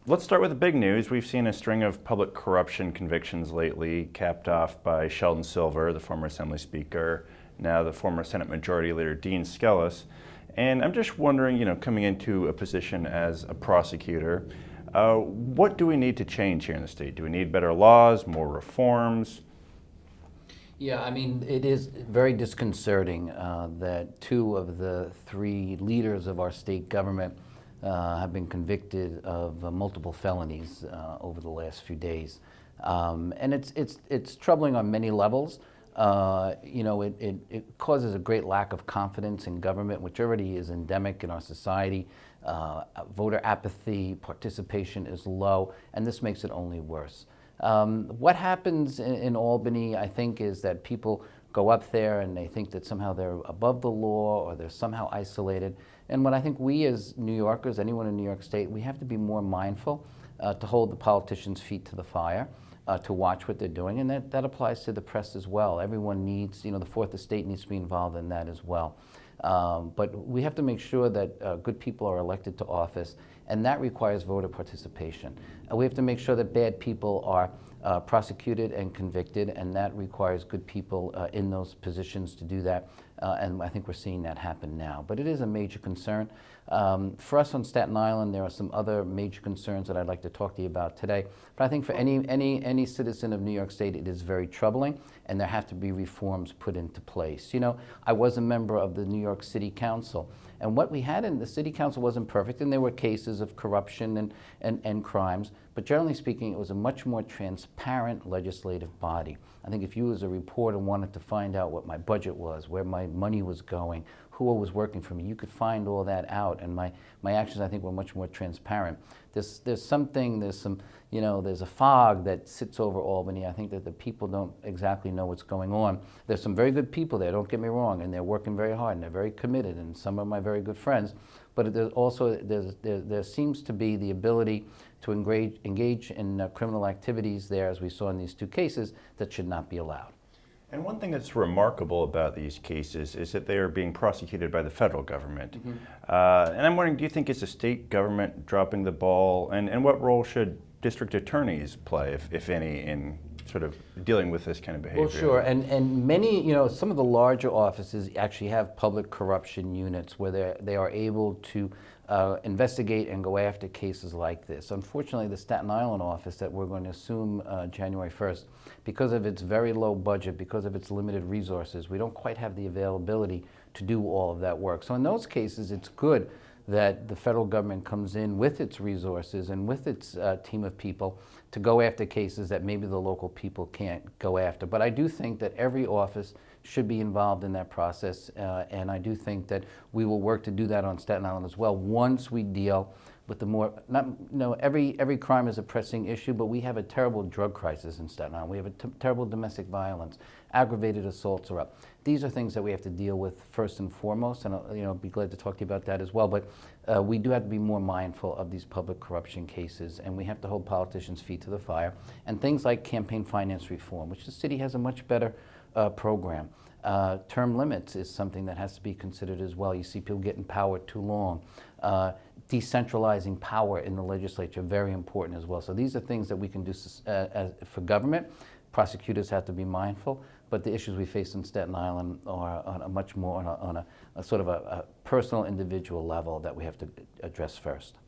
Let's start with the big news. We've seen a string of public corruption convictions lately, capped off by Sheldon Silver, the former Assembly Speaker, now the former Senate Majority Leader Dean Skelos. And I'm just wondering, coming into a position as a prosecutor, what do we need to change here in the state? Do we need better laws, more reforms? Yeah, I mean, it is very disconcerting that two of the three leaders of our state government have been convicted of multiple felonies over the last few days. And it's troubling on many levels. It causes a great lack of confidence in government, which already is endemic in our society. Voter apathy, participation is low, and this makes it only worse. What happens in Albany, I think, is that people go up there and they think that somehow they're above the law or they're somehow isolated. And what I think we as New Yorkers, anyone in New York State, we have to be more mindful to hold the politicians' feet to the fire, to watch what they're doing, and that applies to the press as well. Everyone needs, the Fourth Estate needs to be involved in that as well. But we have to make sure that good people are elected to office, and that requires voter participation. We have to make sure that bad people are prosecuted and convicted, and that requires good people in those positions to do that. And I think we're seeing that happen now. But it is a major concern. For us on Staten Island, there are some other major concerns that I'd like to talk to you about today. But I think for any citizen of New York State, it is very troubling, and there have to be reforms put into place. I was a member of the New York City Council, and what we had in the City Council wasn't perfect, and there were cases of corruption and crimes, but generally speaking, it was a much more transparent legislative body. I think if you as a reporter wanted to find out what my budget was, where my money was going, who was working for me, you could find all that out, and my actions, I think, were much more transparent. There's a fog that sits over Albany. I think that the people don't exactly know what's going on. There's some very good people there, don't get me wrong, and they're working very hard, and they're very committed, and some of my very good friends, but there's also, there seems to be the ability to engage in criminal activities there, as we saw in these two cases, that should not be allowed. And one thing that's remarkable about these cases is that they are being prosecuted by the federal government. Mm-hmm. And I'm wondering, do you think it's the state government dropping the ball? And what role should district attorneys play, if any, in sort of dealing with this kind of behavior? Well, sure. And many, some of the larger offices actually have public corruption units where they are able to investigate and go after cases like this. Unfortunately, the Staten Island office that we're going to assume January 1st, because of its very low budget, because of its limited resources, we don't quite have the availability to do all of that work. So in those cases, it's good that the federal government comes in with its resources and with its team of people to go after cases that maybe the local people can't go after. But I do think that every office should be involved in that process, and I do think that we will work to do that on Staten Island as well once we deal with the more, every crime is a pressing issue, but we have a terrible drug crisis in Staten Island. We have a terrible domestic violence. Aggravated assaults are up. These are things that we have to deal with first and foremost, and I'll be glad to talk to you about that as well. But we do have to be more mindful of these public corruption cases, and we have to hold politicians' feet to the fire. And things like campaign finance reform, which the city has a much better program. Term limits is something that has to be considered as well. You see people get in power too long. Decentralizing power in the legislature, very important as well. So these are things that we can do for government. Prosecutors have to be mindful, but the issues we face in Staten Island are on a much more on a sort of a personal, individual level that we have to address first.